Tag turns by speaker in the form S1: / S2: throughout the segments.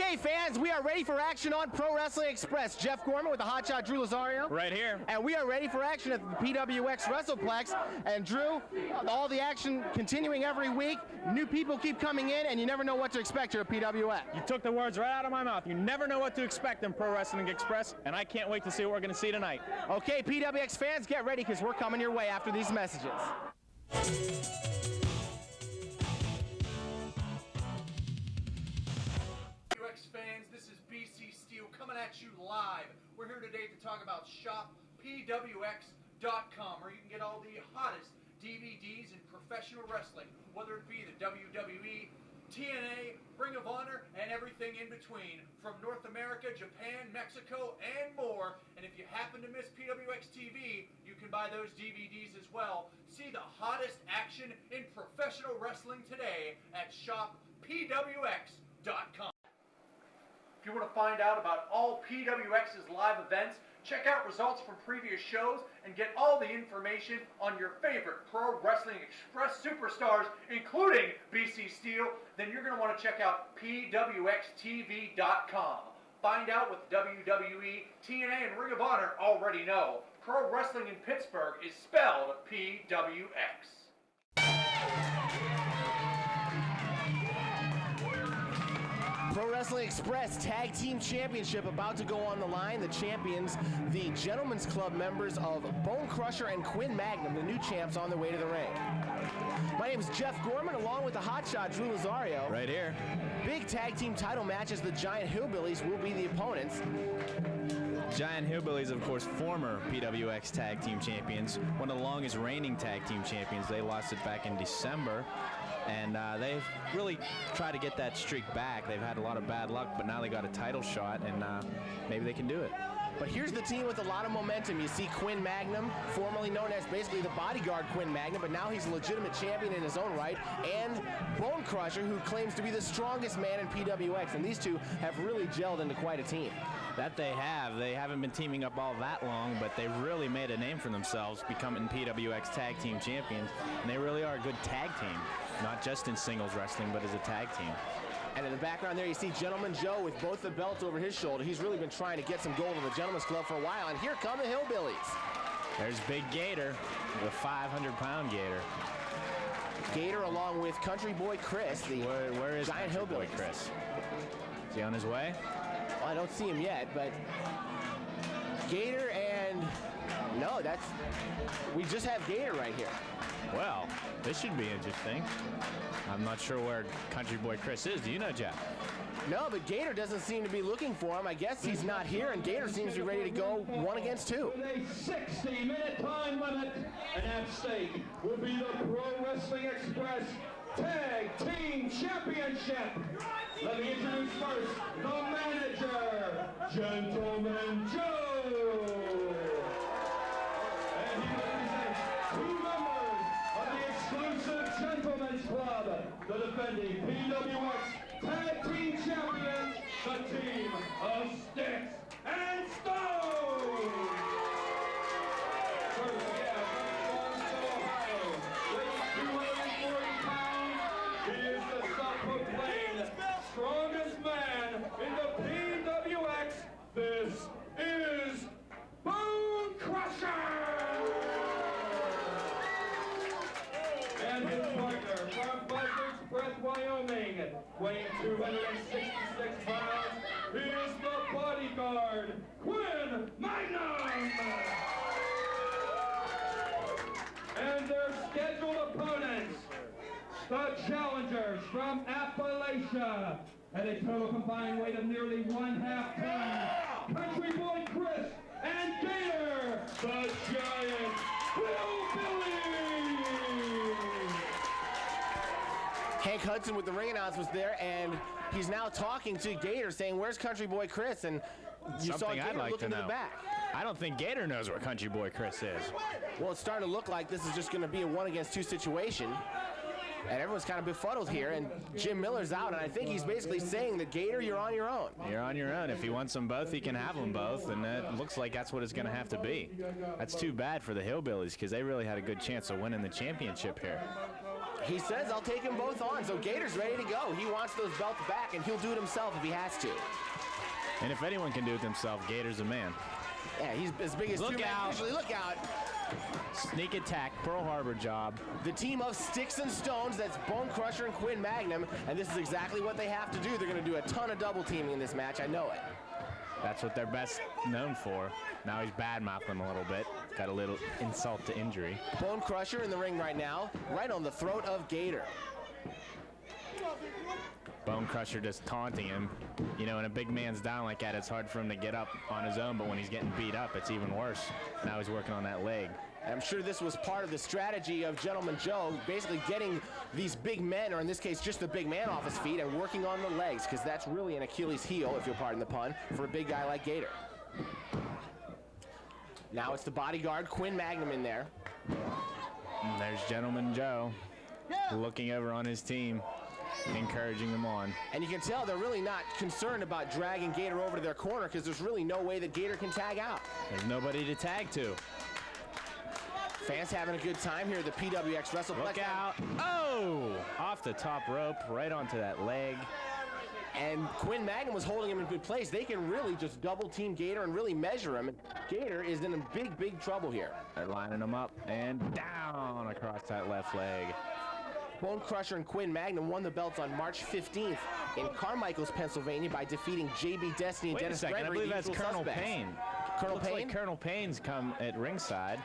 S1: Okay, fans, we are ready for action on Pro Wrestling Express. Jeff Gorman with the hotshot Drew Lazario.
S2: Right here.
S1: And we are ready for action at the PWX WrestlePlex. And Drew, all the action continuing every week. New people keep coming in, and you never know what to expect here at PWX.
S2: You took the words right out of my mouth. You never know what to expect in Pro Wrestling Express, and I can't wait to see what we're going to see tonight.
S1: Okay, PWX fans, get ready because we're coming your way after these messages.
S3: PWX fans, this is BC Steel coming at you live. We're here today to talk about shoppwx.com, where you can get all the hottest DVDs in professional wrestling, whether it be the WWE, TNA, Ring of Honor, and everything in between, from North America, Japan, Mexico, and more. And if you happen to miss PWX TV, you can buy those DVDs as well. See the hottest action in professional wrestling today at shoppwx.com. If you want to find out about all PWX's live events, check out results from previous shows, and get all the information on your favorite Pro Wrestling Express superstars, including BC Steel, then you're going to want to check out PWXTV.com. Find out what WWE, TNA, and Ring of Honor already know. Pro Wrestling in Pittsburgh is spelled PWX.
S1: Pro Wrestling Express Tag Team Championship about to go on the line. The champions, the Gentlemen's Club members of Bone Crusher and Quinn Magnum, the new champs, on their way to the ring. My name is Jeff Gorman, along with the hotshot Drew Lazario.
S2: Right here.
S1: Big tag team title matches. The Giant Hillbillies will be the opponents.
S2: Giant Hillbillies, of course, former PWX Tag Team Champions, one of the longest reigning Tag Team Champions. They lost it back in December, and they've really tried to get that streak back. They've had a lot of bad luck, but now they got a title shot, and maybe they can do it.
S1: But here's the team with a lot of momentum. You see Quinn Magnum, formerly known as basically the bodyguard Quinn Magnum, but now he's a legitimate champion in his own right, and Bone Crusher, who claims to be the strongest man in PWX, and these two have really gelled into quite a team.
S2: That they have. They haven't been teaming up all that long, but they really made a name for themselves, becoming PWX Tag Team Champions, and they really are a good tag team, not just in singles wrestling, but as a tag team.
S1: And in the background there, you see Gentleman Joe with both the belts over his shoulder. He's really been trying to get some gold in the Gentlemen's Club for a while, and here come the Hillbillies.
S2: There's Big Gator, the 500-pound Gator.
S1: Gator along with Country Boy Chris, the
S2: where is
S1: Giant Hillbilly
S2: Chris? Is he on his way?
S1: Well, I don't see him yet, but Gator and... No, we just have Gator right here.
S2: Well, this should be interesting. I'm not sure where Country Boy Chris is. Do you know, Jeff?
S1: No, but Gator doesn't seem to be looking for him. I guess he's not here, and Gator seems to be ready to go 1 against 2.
S4: With a 60-minute time limit, and at stake will be the Pro Wrestling Express Tag Team Championship. Let me introduce first the manager, Gentleman Joe. And he represents 2 members of the exclusive Gentlemen's Club, the defending PWX Tag Team Champions, the team of Stix and Stone. First, we have from Ohio, weighing 240 pounds. He is the self-proclaimed strongest man in the PWX. This is Bone Crusher. And his partner from Buzzards Breath, Wyoming, weighing 266 pounds. He is the bodyguard, Quinn Magnum. And their scheduled opponents, the challengers from Appalachia, at a total combined weight of nearly 1/2 ton, Country Boy Chris and Gator, the Giant Hillbillies.
S1: Hank Hudson with the ring announcements there, and he's now talking to Gator, saying, "Where's Country Boy Chris?" And you saw Gator looking to the back.
S2: I don't think Gator knows where Country Boy Chris is.
S1: Well, it's starting to look like this is just going to be a 1 against 2 situation. And everyone's kind of befuddled here, and Jim Miller's out, and I think he's basically saying that, Gator, you're on your own.
S2: You're on your own. If he wants them both, he can have them both, and it looks like that's what it's going to have to be. That's too bad for the Hillbillies, because they really had a good chance of winning the championship here.
S1: He says, I'll take them both on. So Gator's ready to go. He wants those belts back, and he'll do it himself if he has to.
S2: And if anyone can do it themselves, Gator's a man.
S1: Yeah, he's as big as
S2: Look
S1: two men
S2: out.
S1: usually. Look out.
S2: Sneak attack, Pearl Harbor job.
S1: The team of Stix and Stones, that's Bone Crusher and Quinn Magnum, and this is exactly what they have to do. They're going to do a ton of double teaming in this match. I know it.
S2: That's what they're best known for. Now he's bad-mouthing a little bit. Got a little insult to injury.
S1: Bone Crusher in the ring right now, right on the throat of Gator.
S2: Bone Crusher just taunting him. You know, when a big man's down like that, it's hard for him to get up on his own, but when he's getting beat up, it's even worse. Now he's working on that leg.
S1: And I'm sure this was part of the strategy of Gentleman Joe, basically getting these big men, or in this case, just the big man off his feet and working on the legs, because that's really an Achilles heel, if you'll pardon the pun, for a big guy like Gator. Now it's the bodyguard, Quinn Magnum, in there.
S2: And there's Gentleman Joe looking over on his team, encouraging them on.
S1: And you can tell they're really not concerned about dragging Gator over to their corner, because there's really no way that Gator can tag out.
S2: There's nobody to tag to.
S1: Fans having a good time here at the PWX WrestlePlex.
S2: Look out. Oh! Off the top rope, right onto that leg.
S1: And Quinn Magnum was holding him in good place. They can really just double team Gator and really measure him. And Gator is in big, big trouble here.
S2: They're lining him up and down across that left leg.
S1: Bone Crusher and Quinn Magnum won the belts on March 15th in Carmichael's, Pennsylvania by defeating JB Destiny and
S2: Wait a
S1: Dennis
S2: second, I
S1: Gregory.
S2: believe that's
S1: the usual
S2: Colonel
S1: suspects.
S2: Payne.
S1: Colonel
S2: Looks
S1: Payne?
S2: like Colonel Payne's come at ringside.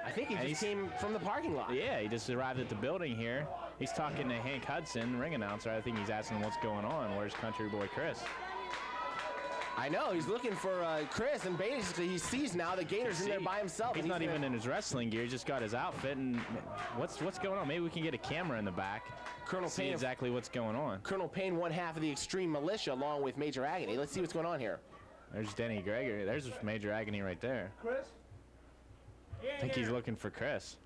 S1: I think he just came from the parking lot.
S2: Yeah, he just arrived at the building here. He's talking to Hank Hudson, ring announcer. I think he's asking him what's going on. Where's Country Boy Chris?
S1: I know, he's looking for Chris, and basically he sees now that Gator's in there by himself.
S2: He's
S1: and
S2: not even in his wrestling gear. He's just got his outfit. And what's going on? Maybe we can get a camera in the back.
S1: Colonel
S2: see
S1: Payne,
S2: exactly what's going on.
S1: Colonel Payne, one half of the Extreme Militia, along with Major Agony. Let's see what's going on here.
S2: There's Denny Gregory. There's Major Agony right there.
S5: Chris?
S2: I think he's looking for Chris.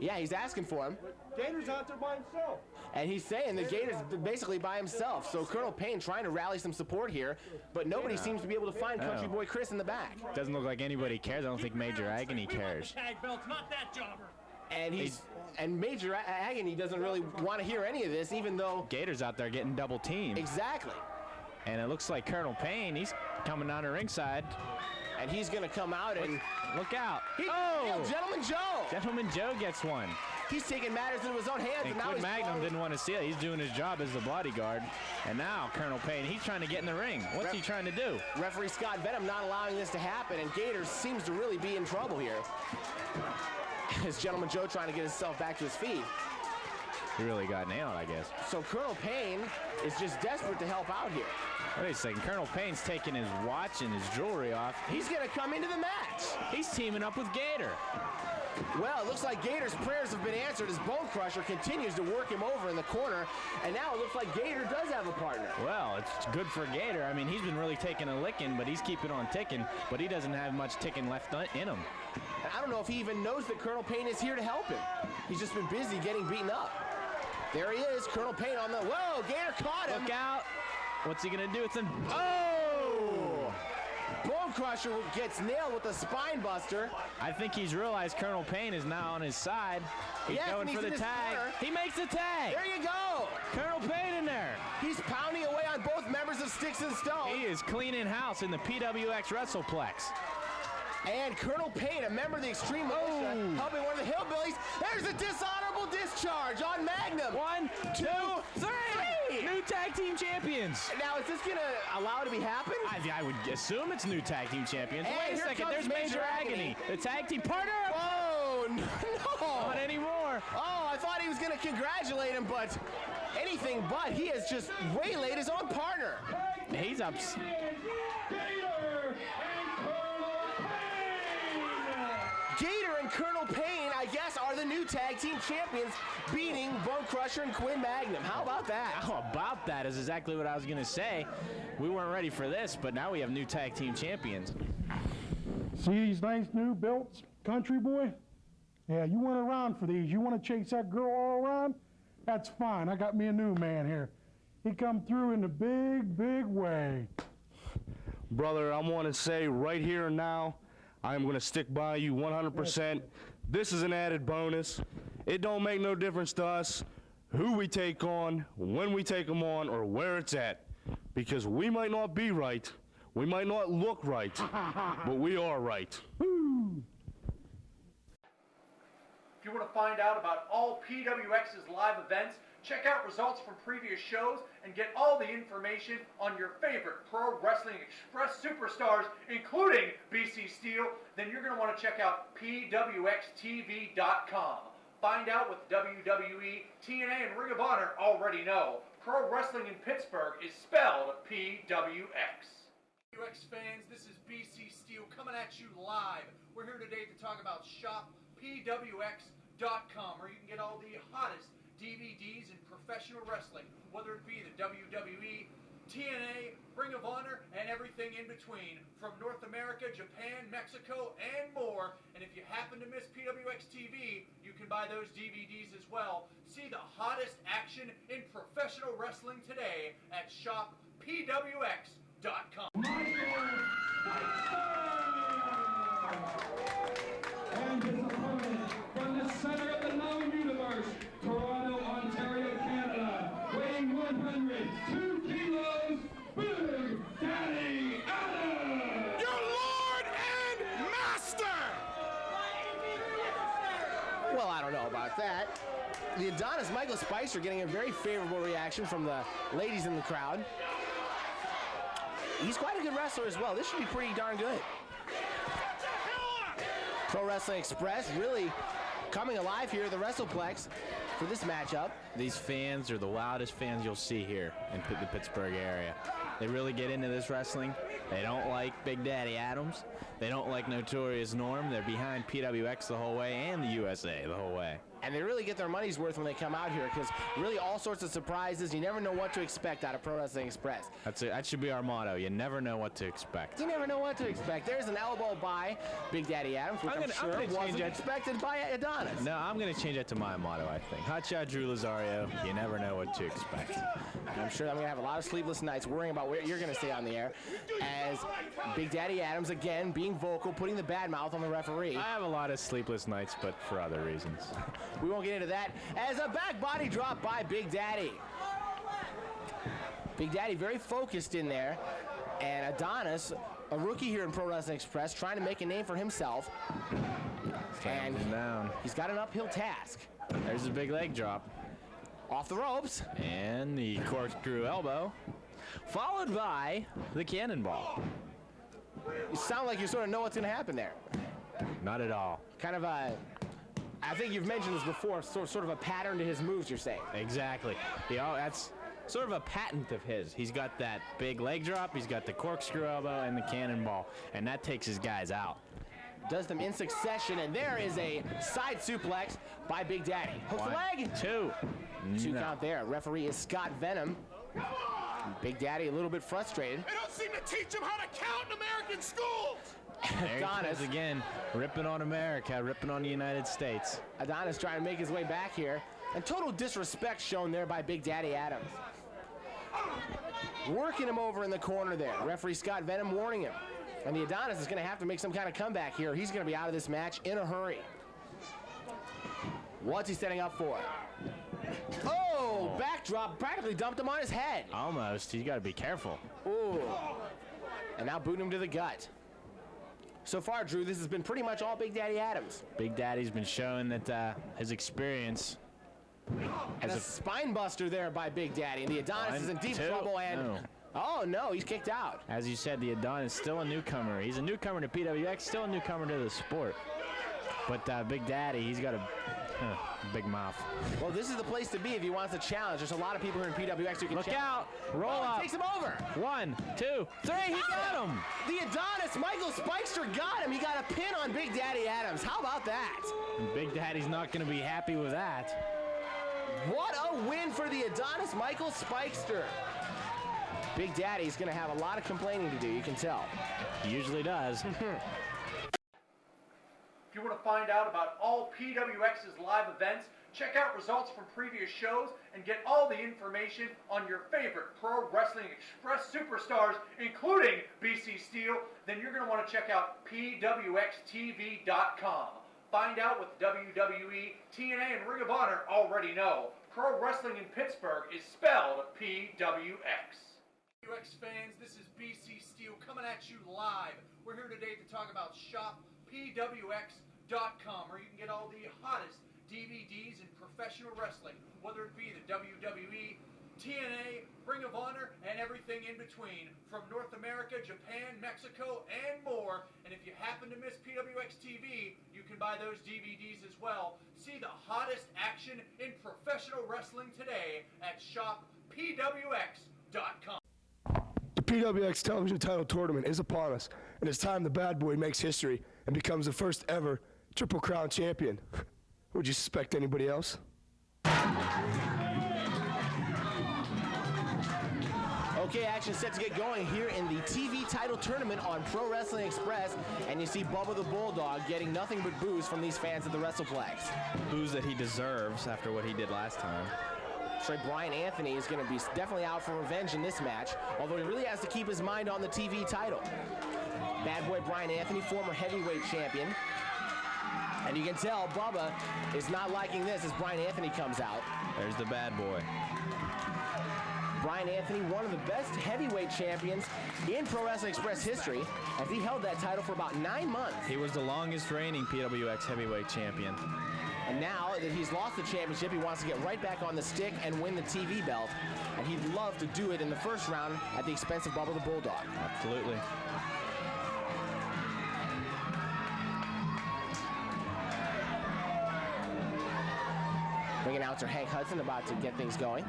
S1: Yeah, he's asking for him.
S5: Gator's out there by himself.
S1: And he's saying that Gator's basically by himself. So Colonel Payne trying to rally some support here, but nobody seems to be able to find Country Boy Chris in the back.
S2: Doesn't look like anybody cares. I don't think Major Agony cares.
S6: Tag belts, not that jobber.
S1: And Major Agony doesn't really want to hear any of this, even though
S2: Gator's out there getting double teamed.
S1: Exactly.
S2: And it looks like Colonel Payne, he's coming down to ringside.
S1: And he's going to come out and
S2: look out.
S1: Gentleman Joe.
S2: Gentleman Joe gets one.
S1: He's taking matters into his own hands.
S2: And
S1: now
S2: Quinn
S1: he's
S2: Magnum didn't want to see it. He's doing his job as the bodyguard. And now Colonel Payne, he's trying to get in the ring. What's he trying to do?
S1: Referee Scott Venom not allowing this to happen, and Gator seems to really be in trouble here. As Gentleman Joe trying to get himself back to his feet.
S2: He really got nailed, I guess.
S1: So Colonel Payne is just desperate to help out here.
S2: Wait a second. Colonel Payne's taking his watch and his jewelry off.
S1: He's going to come into the match.
S2: He's teaming up with Gator.
S1: Well, it looks like Gator's prayers have been answered as Bone Crusher continues to work him over in the corner. And now it looks like Gator does have a partner.
S2: Well, it's good for Gator. I mean, he's been really taking a licking, but he's keeping on ticking. But he doesn't have much ticking left in him.
S1: And I don't know if he even knows that Colonel Payne is here to help him. He's just been busy getting beaten up. There he is, Colonel Payne on the... Whoa, Gator caught him.
S2: Look out. What's he going to do with him?
S1: Oh! Bone Crusher gets nailed with a spine buster.
S2: I think he's realized Colonel Payne is now on his side. He's going for the tag. He makes the tag.
S1: There you go.
S2: Colonel Payne in there.
S1: He's pounding away on both members of Stix and Stone.
S2: He is cleaning house in the PWX WrestlePlex.
S1: And Colonel Payne, a member of the Extreme Militia, helping one of the Hillbillies. There's a dishonorable discharge on Magnum.
S2: 1, 2, 3. New tag team champions.
S1: Now, is this going to allow it to be happen?
S2: I would assume it's new tag team champions.
S1: And
S2: wait a
S1: here
S2: second,
S1: comes
S2: there's Major Agony. The tag team partner.
S1: Oh, no.
S2: Not anymore.
S1: Oh, I thought he was going to congratulate him, but anything but. He has just waylaid his own partner.
S2: He's up.
S1: Gator and Colonel Payne, I guess, are the new tag team champions, beating Bone Crusher and Quinn Magnum. How about that?
S2: How about that is exactly what I was going to say. We weren't ready for this, but now we have new tag team champions.
S5: See these nice new belts, Country Boy? Yeah, you went around for these. You want to chase that girl all around? That's fine. I got me a new man here. He come through in a big, big way.
S7: Brother, I want to say right here and now, I'm going to stick by you 100%. This is an added bonus. It don't make no difference to us. who we take on, when we take them on, or where it's at. Because we might not be right, we might not look right, but we are right. Woo!
S3: If you want to find out about all PWX's live events, check out results from previous shows, and get all the information on your favorite Pro Wrestling Express superstars, including BC Steel, then you're going to want to check out PWXTV.com. Find out what WWE, TNA, and Ring of Honor already know. Pro wrestling in Pittsburgh is spelled PWX. PWX fans, this is BC Steel coming at you live. We're here today to talk about ShopPWX.com, where you can get all the hottest DVDs in professional wrestling, whether it be the WWE, TNA, Ring of Honor, and everything in between, from North America, Japan, Mexico, and more. And if you happen to miss PWX TV, you can buy those DVDs as well. See the hottest action in professional wrestling today at ShopPWX.com.
S4: And his opponent from the center of the known universe, Toronto, Ontario, Canada, weighing 102 kilos, Big Daddy Adonis!
S1: Your Lord and Master! Well, I don't know about that. The Adonis, Michael Spicer, getting a very favorable reaction from the ladies in the crowd. He's quite a good wrestler as well. This should be pretty darn good. Pro Wrestling Express really coming alive here at the WrestlePlex for this matchup.
S2: These fans are the loudest fans you'll see here in the Pittsburgh area. They really get into this wrestling. They don't like Big Daddy Adams. They don't like Notorious Norm. They're behind PWX the whole way and the USA the whole way.
S1: And they really get their money's worth when they come out here, because really all sorts of surprises. You never know what to expect out of Pro Wrestling Express.
S2: That's it. That should be our motto. You never know what to expect.
S1: You never know what to expect. There's an elbow by Big Daddy Adams, which I'm sure wasn't expected by Adonis.
S2: No, I'm going to change it to my motto, I think. Hotshot Drew Lazario, you never know what to expect.
S1: I'm sure I'm going to have a lot of sleepless nights worrying about where you're going to stay on the air, as Big Daddy Adams, again, being vocal, putting the bad mouth on the referee.
S2: I have a lot of sleepless nights, but for other reasons.
S1: We won't get into that. As a back body drop by Big Daddy. Big Daddy very focused in there. And Adonis, a rookie here in Pro Wrestling Express, trying to make a name for himself. And
S2: down.
S1: He's got an uphill task.
S2: There's a big leg drop.
S1: Off the ropes.
S2: And the corkscrew elbow, followed by the cannonball.
S1: You sound like you sort of know what's going to happen there.
S2: Not at all.
S1: Kind of a, I think you've mentioned this before, sort of a pattern to his moves, you're saying.
S2: Exactly. That's sort of a patent of his. He's got that big leg drop, he's got the corkscrew elbow, and the cannonball, and that takes his guys out.
S1: Does them in succession, and there is a side suplex by Big Daddy. Hooks the leg.
S2: Two
S1: Count there. Referee is Scott Venom. Big Daddy a little bit frustrated.
S6: They don't seem to teach him how to count in American schools.
S2: There Adonis again, ripping on America, ripping on the United States.
S1: Adonis trying to make his way back here, and total disrespect shown there by Big Daddy Adams. Working him over in the corner there. Referee Scott Venom warning him. And the Adonis is going to have to make some kind of comeback here. He's going to be out of this match in a hurry. What's he setting up for? Oh, backdrop, practically dumped him on his head.
S2: Almost. You got to be careful.
S1: Ooh. And now booting him to the gut. So far, Drew, this has been pretty much all Big Daddy Adams.
S2: Big Daddy's been showing that his experience.
S1: And a spine buster there by Big Daddy. And the Adonis is in deep trouble. And oh, no, he's kicked out.
S2: As you said, the Adonis still a newcomer. He's a newcomer to PWX, still a newcomer to the sport. But Big Daddy, he's got a big mouth.
S1: Well, this is the place to be if he wants a challenge. There's a lot of people here in PWX who can
S2: Look out. Roll up.
S1: Takes him over.
S2: 1, 2, 3. He got him.
S1: The Adonis, Michael Spicer, got him. He got a pin on Big Daddy Adams. How about that?
S2: And Big Daddy's not going to be happy with that.
S1: What a win for the Adonis, Michael Spicer. Big Daddy's going to have a lot of complaining to do, you can tell.
S2: He usually does.
S3: If you want to find out about all PWX's live events, check out results from previous shows, and get all the information on your favorite Pro Wrestling Express superstars, including BC Steel, then you're going to want to check out PWXTV.com. Find out what the WWE, TNA, and Ring of Honor already know. pro wrestling in Pittsburgh is spelled PWX. PWX fans, this is BC Steel coming at you live. We're here today to talk about shoppwx.com, where you can get all the hottest DVDs in professional wrestling, whether it be the WWE, TNA, Ring of Honor, and everything in between, from North America, Japan, Mexico, and more. And if you happen to miss PWX TV, you can buy those DVDs as well. See the hottest action in professional wrestling today at shoppwx.com.
S8: The PWX television title tournament is upon us, and it's time the bad boy makes history and becomes the first ever Triple Crown champion. Would you suspect anybody else?
S1: Okay, action set to get going here in the TV title tournament on Pro Wrestling Express, and you see Bubba the Bulldog getting nothing but boos from these fans at the WrestlePlex.
S2: Boos that he deserves after what he did last time.
S1: So Brian Anthony is going to be definitely out for revenge in this match, although he really has to keep his mind on the TV title. Bad boy Brian Anthony, former heavyweight champion. And you can tell Bubba is not liking this as Brian Anthony comes out.
S2: There's the bad boy.
S1: Brian Anthony, one of the best heavyweight champions in Pro Wrestling Express history, as he held that title for about 9 months.
S2: He was the longest reigning PWX Heavyweight Champion.
S1: And now that he's lost the championship, he wants to get right back on the stick and win the TV belt. And he'd love to do it in the first round at the expense of Bubba the Bulldog.
S2: Absolutely.
S1: Ring announcer Hank Hudson about to get things going.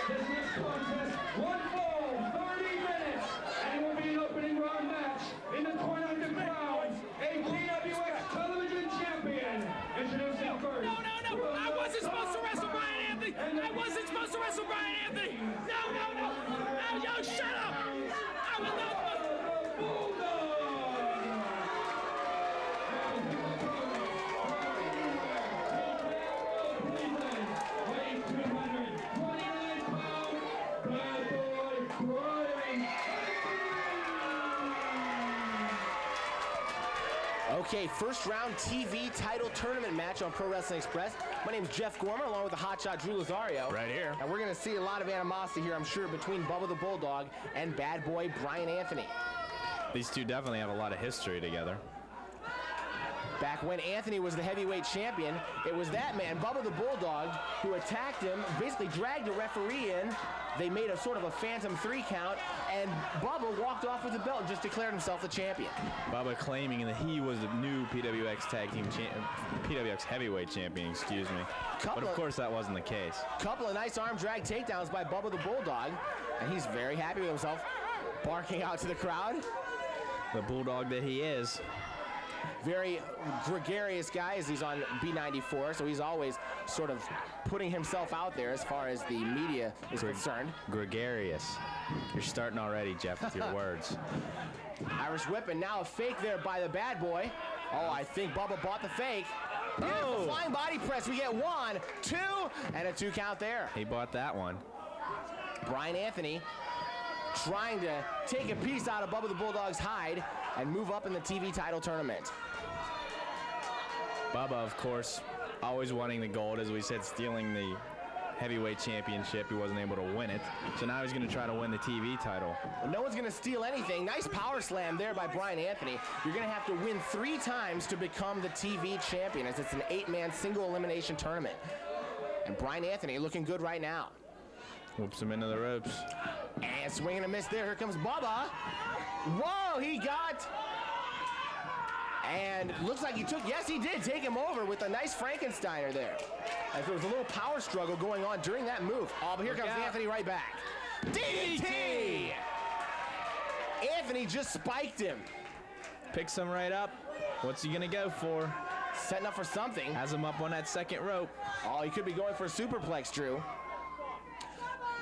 S4: This next contest, one fall, 30 minutes, and it will be an opening round match in the tournament that crowns a PWX television champion. Introducing first.
S6: No, I wasn't supposed to wrestle Brian Anthony. I wasn't supposed to wrestle Brian Anthony. No, yo, shut up. I was not supposed to.
S1: Okay, first round TV title tournament match on Pro Wrestling Express. My name's Jeff Gorman, along with the hotshot Drew Lazario.
S2: Right here.
S1: And we're going to see a lot of animosity here, I'm sure, between Bubba the Bulldog and bad boy Brian Anthony.
S2: These two definitely have a lot of history together.
S1: Back when Anthony was the heavyweight champion, it was that man, Bubba the Bulldog, who attacked him, basically dragged a referee in. They made a sort of a phantom 3 count, and Bubba walked off with the belt and just declared himself the champion.
S2: Bubba claiming that he was the new PWX PWX Heavyweight Champion, excuse me. But of course that wasn't the case.
S1: Couple of nice arm drag takedowns by Bubba the Bulldog, and he's very happy with himself, barking out to the crowd.
S2: The Bulldog that he is.
S1: Very gregarious guy as he's on B94, so he's always sort of putting himself out there as far as the media is concerned.
S2: Gregarious. You're starting already, Jeff, with your words.
S1: Irish whip, and now a fake there by the bad boy. Oh, I think Bubba bought the fake. Beautiful flying body press. We get 1, 2, and a 2 count there.
S2: He bought that one.
S1: Brian Anthony trying to take a piece out of Bubba the Bulldog's hide and move up in the TV title tournament.
S2: Bubba, of course, always wanting the gold, as we said, stealing the heavyweight championship. He wasn't able to win it. So now he's going to try to win the TV title.
S1: Well, no one's going to steal anything. Nice power slam there by Brian Anthony. You're going to have to win 3 times to become the TV champion, as it's an 8-man single elimination tournament. And Brian Anthony looking good right now.
S2: Whoops him into the ropes.
S1: And swing and a miss there. Here comes Bubba. Whoa, he got... And looks like he took... Yes, he did take him over with a nice Frankensteiner there. As there was a little power struggle going on during that move. Oh, but here comes Anthony right back. DDT! Anthony just spiked him.
S2: Picks him right up. What's he going to go for?
S1: Setting up for something.
S2: Has him up on that second rope.
S1: Oh, he could be going for a superplex, Drew.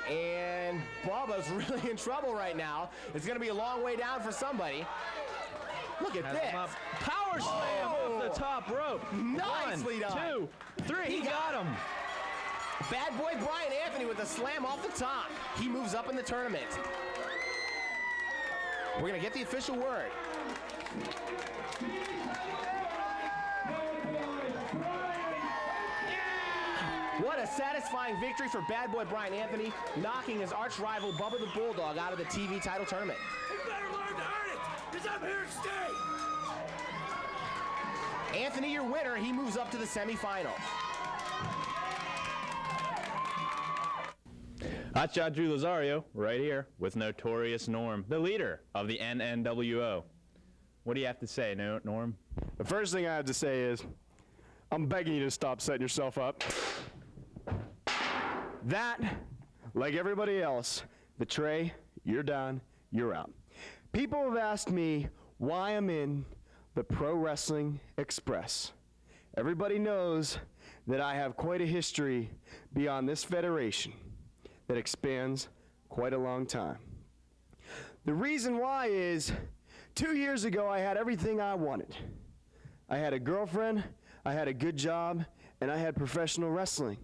S1: And Bubba's really in trouble right now. It's going to be a long way down for somebody. Look at this.
S2: Power slam off the top rope.
S1: Nicely done.
S2: 1, 2, 3. He got him.
S1: Bad boy Brian Anthony with a slam off the top. He moves up in the tournament. We're going to get the official word. What a satisfying victory for bad boy Brian Anthony, knocking his arch rival Bubba the Bulldog out of the TV title tournament.
S6: You better learn to earn it, because I'm here to stay.
S1: Anthony, your winner, he moves up to the semifinal.
S2: Hotshot Drew Lazario, right here, with Notorious Norm, the leader of the NNWO. What do you have to say, Norm?
S7: The first thing I have to say is, I'm begging you to stop setting yourself up. That, like everybody else, the Trey, you're done, you're out. People have asked me why I'm in the Pro Wrestling Express. Everybody knows that I have quite a history beyond this federation that expands quite a long time. The reason why is 2 years ago I had everything I wanted. I had a girlfriend, I had a good job, and I had professional wrestling.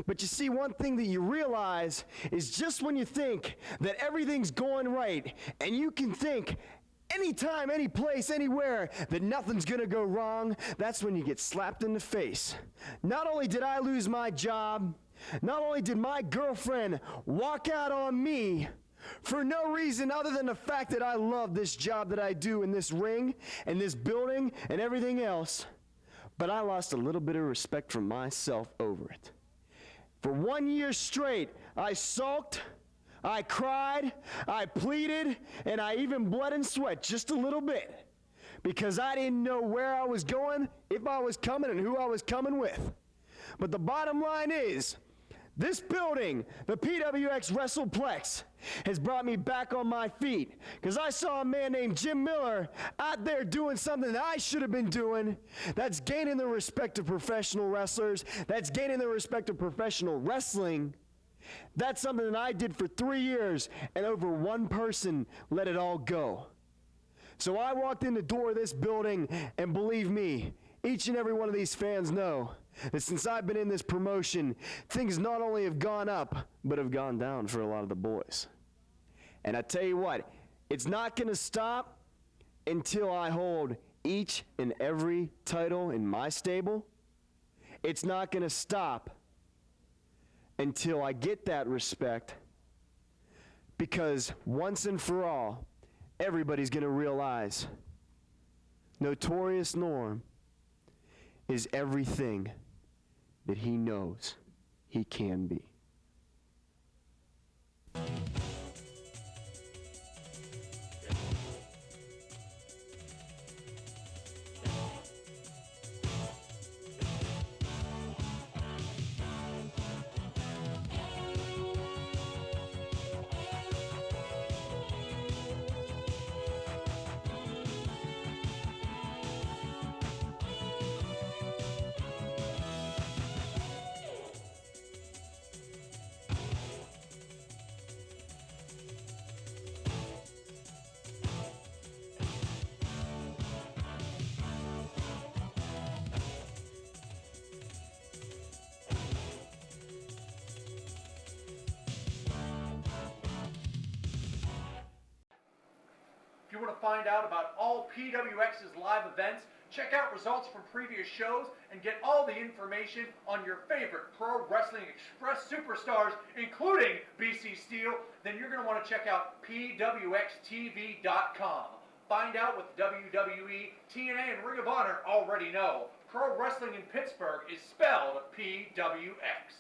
S7: But you see, one thing that you realize is just when you think that everything's going right, and you can think anytime, any place, anywhere that nothing's gonna go wrong, that's when you get slapped in the face. Not only did I lose my job, not only did my girlfriend walk out on me for no reason other than the fact that I love this job that I do in this ring and this building and everything else, but I lost a little bit of respect for myself over it. For 1 year straight, I sulked, I cried, I pleaded, and I even bled and sweat just a little bit because I didn't know where I was going, if I was coming, and who I was coming with. But the bottom line is, this building, the PWX WrestlePlex, has brought me back on my feet because I saw a man named Jim Miller out there doing something that I should have been doing. That's gaining the respect of professional wrestlers. That's gaining the respect of professional wrestling. That's something that I did for 3 years, and over one person let it all go. So I walked in the door of this building, and believe me, each and every one of these fans know that since I've been in this promotion, things not only have gone up, but have gone down for a lot of the boys. And I tell you what, it's not going to stop until I hold each and every title in my stable. It's not going to stop until I get that respect, because once and for all, everybody's going to realize Notorious Norm is everything that he knows he can be.
S3: If you want to find out about all PWX's live events, check out results from previous shows, and get all the information on your favorite Pro Wrestling Express superstars, including BC Steel, then you're going to want to check out PWXTV.com. Find out what the WWE, TNA, and Ring of Honor already know. Pro Wrestling in Pittsburgh is spelled PWX.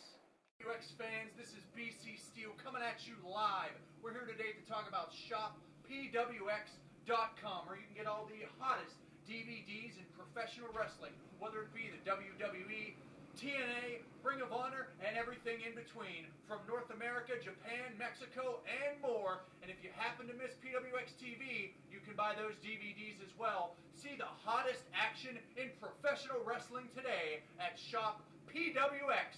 S3: PWX fans, this is BC Steel coming at you live. We're here today to talk about Shop PWX.com, where you can get all the hottest DVDs in professional wrestling, whether it be the WWE, TNA, Ring of Honor, and everything in between, from North America, Japan, Mexico, and more. And if you happen to miss PWX TV, you can buy those DVDs as well. See the hottest action in professional wrestling today at ShopPWX.com.